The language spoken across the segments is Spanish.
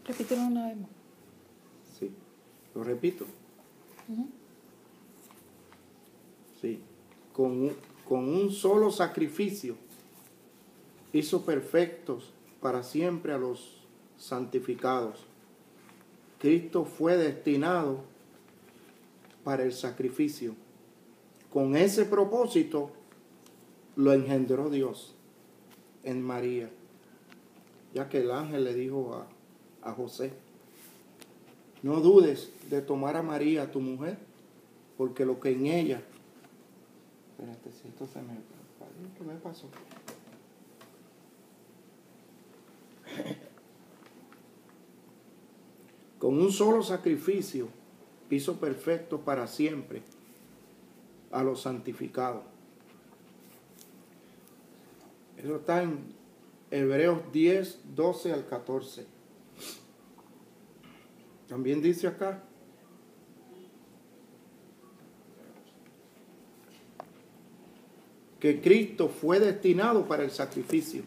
Repítelo una vez más. Sí, lo repito. Sí, con un solo sacrificio hizo perfectos para siempre a los santificados. Cristo fue destinado para el sacrificio. Con ese propósito lo engendró Dios en María, ya que el ángel le dijo a José: no dudes de tomar a María, tu mujer, porque lo que en ella... Espérate, si esto se me... ¿Qué me pasó? Con un solo sacrificio hizo perfecto para siempre a los santificados. Eso está en Hebreos 10, 12 al 14. También dice acá: que Cristo fue destinado para el sacrificio.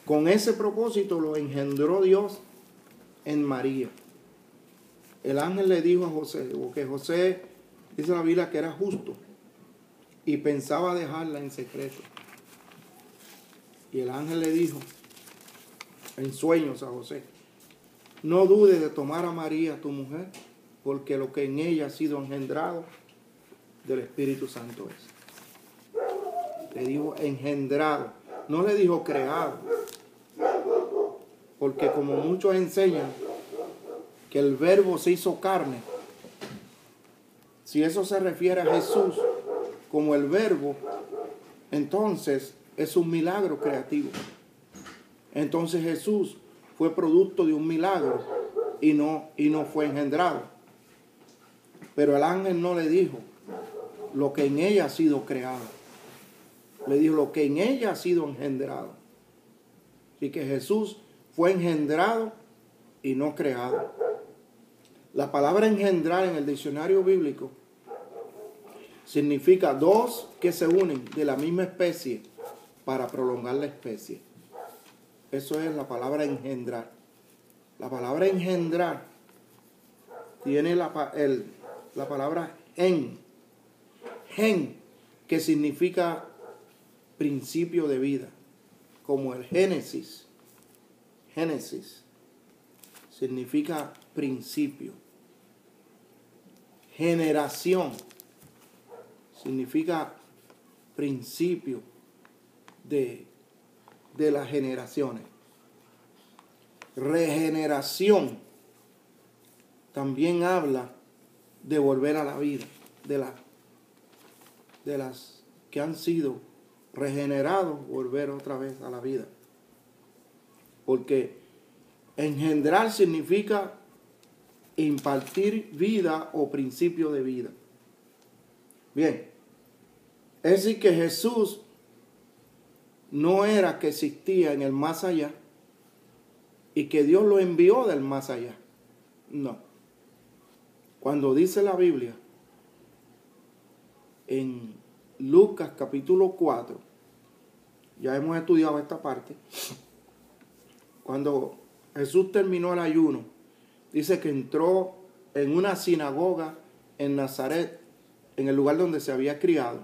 Con ese propósito lo engendró Dios en María. El ángel le dijo a José, porque José, dice la Biblia, que era justo y pensaba dejarla en secreto. Y el ángel le dijo en sueños a José: no dudes de tomar a María, tu mujer, porque lo que en ella ha sido engendrado del Espíritu Santo es. Le dijo engendrado, no le dijo creado. Porque como muchos enseñan que el verbo se hizo carne, si eso se refiere a Jesús como el verbo, entonces es un milagro creativo. Entonces Jesús fue producto de un milagro y no fue engendrado. Pero el ángel no le dijo lo que en ella ha sido creado. Le dijo lo que en ella ha sido engendrado. Así que Jesús fue engendrado y no creado. La palabra engendrar en el diccionario bíblico significa dos que se unen de la misma especie para prolongar la especie. Eso es la palabra engendrar. La palabra engendrar tiene la palabra gen, que significa principio de vida, como el Génesis. Génesis significa principio. Generación significa principio de las generaciones. Regeneración también habla de volver a la vida, de las que han sido regenerados, volver otra vez a la vida. Porque engendrar significa impartir vida o principio de vida. Bien, es decir que Jesús no era que existía en el más allá y que Dios lo envió del más allá. No. Cuando dice la Biblia en Lucas capítulo 4, ya hemos estudiado esta parte, cuando Jesús terminó el ayuno, dice que entró en una sinagoga en Nazaret, en el lugar donde se había criado,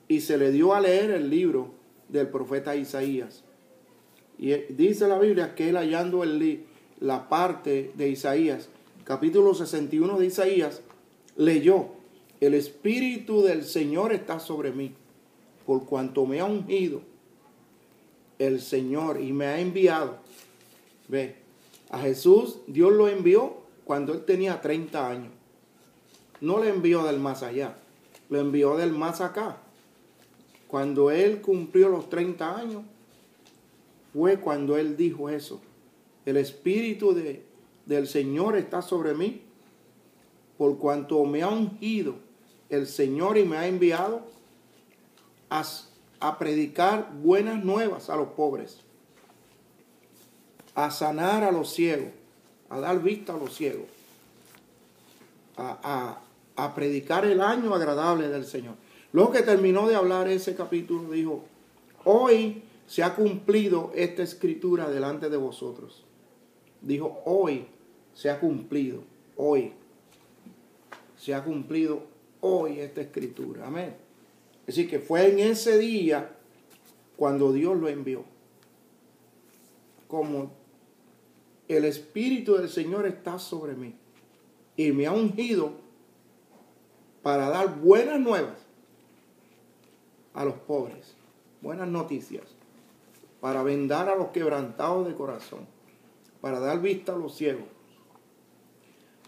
y se le dio a leer el libro del profeta Isaías. Y dice la Biblia que él, hallando la parte de Isaías, capítulo 61 de Isaías, leyó: el Espíritu del Señor está sobre mí, por cuanto me ha ungido el Señor y me ha enviado. Ve, a Jesús Dios lo envió cuando él tenía 30 años. No le envió del más allá, lo envió del más acá. Cuando él cumplió los 30 años, fue cuando él dijo eso: el Espíritu del Señor está sobre mí, por cuanto me ha ungido el Señor y me ha enviado a predicar buenas nuevas a los pobres, a sanar a los ciegos, a dar vista a los ciegos, a predicar el año agradable del Señor. Luego que terminó de hablar ese capítulo, dijo: hoy se ha cumplido esta escritura delante de vosotros. dijo, hoy se ha cumplido, hoy se ha cumplido hoy esta escritura. Amén. Es decir, que fue en ese día cuando Dios lo envió. Como el Espíritu del Señor está sobre mí y me ha ungido para dar buenas nuevas a los pobres, buenas noticias, para vendar a los quebrantados de corazón, para dar vista a los ciegos,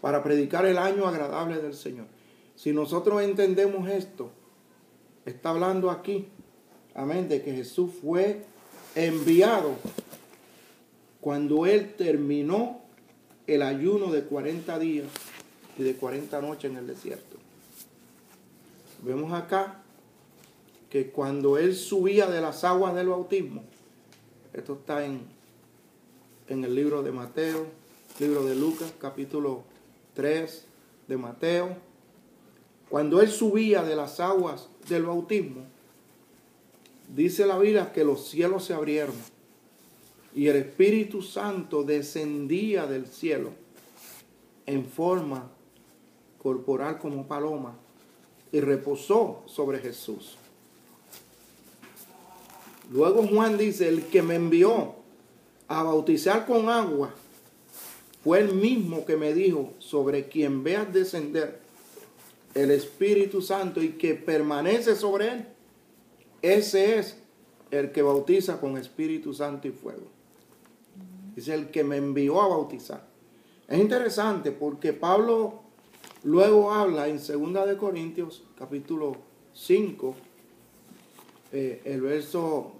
para predicar el año agradable del Señor. Si nosotros entendemos esto, está hablando aquí, amén, de que Jesús fue enviado cuando Él terminó el ayuno de 40 días y de 40 noches en el desierto. Vemos acá que cuando Él subía de las aguas del bautismo, esto está en el libro de Mateo, libro de Lucas, capítulo 3 de Mateo. Cuando Él subía de las aguas del bautismo, dice la Biblia que los cielos se abrieron y el Espíritu Santo descendía del cielo en forma corporal como paloma y reposó sobre Jesús. Luego Juan dice, el que me envió a bautizar con agua fue el mismo que me dijo, sobre quien veas descender el Espíritu Santo y que permanece sobre él, ese es el que bautiza con Espíritu Santo y fuego. Es el que me envió a bautizar. Es interesante porque Pablo luego habla en 2 de Corintios, capítulo 5, el verso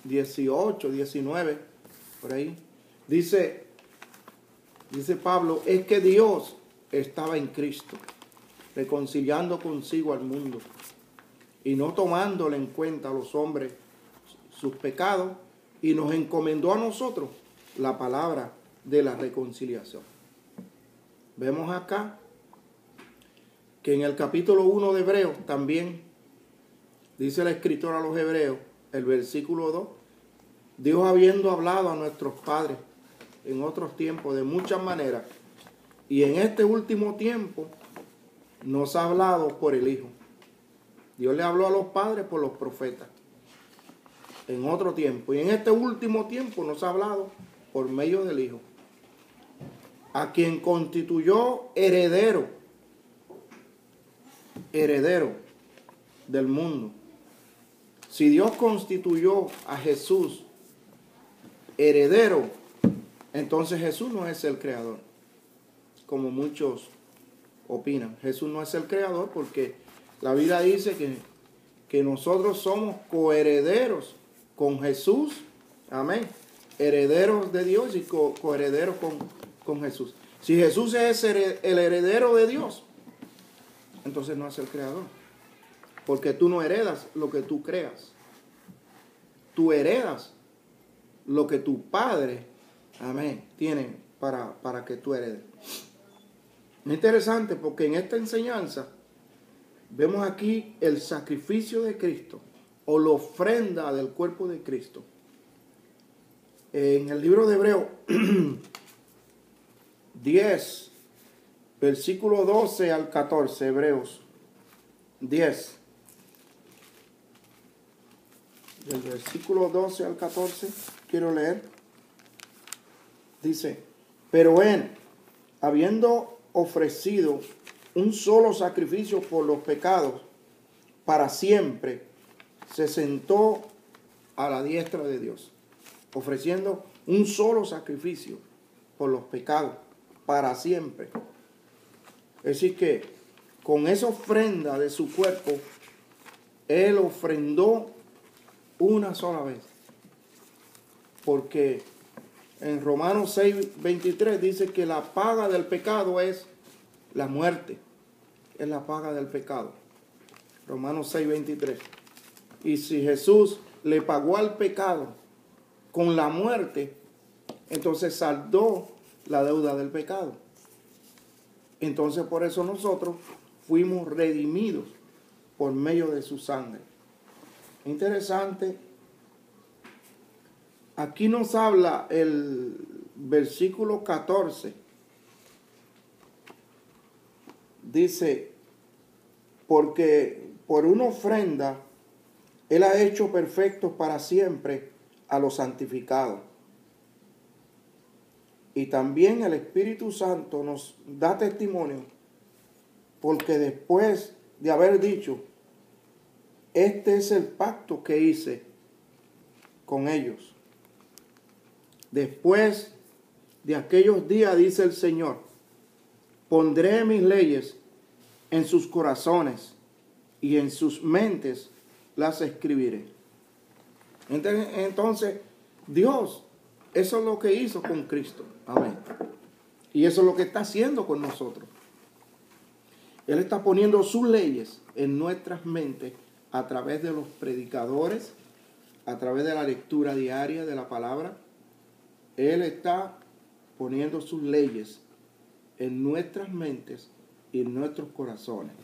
18, 19, por ahí. Dice Pablo, es que Dios estaba en Cristo, reconciliando consigo al mundo y no tomándole en cuenta a los hombres sus pecados, y nos encomendó a nosotros la palabra de la reconciliación. Vemos acá que en el capítulo 1 de Hebreos también dice el escritor a los Hebreos, el versículo 2, Dios habiendo hablado a nuestros padres en otros tiempos de muchas maneras, y en este último tiempo nos ha hablado por el Hijo. Dios le habló a los padres por los profetas en otro tiempo, y en este último tiempo nos ha hablado por medio del Hijo, a quien constituyó heredero del mundo. Si Dios constituyó a Jesús heredero, entonces Jesús no es el creador, como muchos opinan. Jesús no es el creador porque la Biblia dice que nosotros somos coherederos con Jesús, amén, herederos de Dios y coherederos con Jesús. Si Jesús es el heredero de Dios, entonces no es el creador, porque tú no heredas lo que tú creas, tú heredas lo que tu Padre, amén, tiene para que tú heredes. Es interesante porque en esta enseñanza vemos aquí el sacrificio de Cristo o la ofrenda del cuerpo de Cristo. En el libro de Hebreos 10, versículo 12 al 14, Hebreos 10, del versículo 12 al 14, quiero leer. Dice, pero él, habiendo ofrecido un solo sacrificio por los pecados para siempre, se sentó a la diestra de Dios, ofreciendo un solo sacrificio por los pecados para siempre. Es decir que con esa ofrenda de su cuerpo, Él ofrendó una sola vez. Porque en Romanos 6:23 dice que la paga del pecado es la muerte. Es la paga del pecado. Romanos 6:23. Y si Jesús le pagó al pecado con la muerte, entonces saldó la deuda del pecado. Entonces por eso nosotros fuimos redimidos por medio de su sangre. Interesante. Aquí nos habla el versículo 14, dice, porque por una ofrenda Él ha hecho perfectos para siempre a los santificados. Y también el Espíritu Santo nos da testimonio, porque después de haber dicho, este es el pacto que hice con ellos. Después de aquellos días, dice el Señor, pondré mis leyes en sus corazones y en sus mentes las escribiré. Entonces, Dios, eso es lo que hizo con Cristo. Amén. Y eso es lo que está haciendo con nosotros. Él está poniendo sus leyes en nuestras mentes a través de los predicadores, a través de la lectura diaria de la palabra. Él está poniendo sus leyes en nuestras mentes y en nuestros corazones.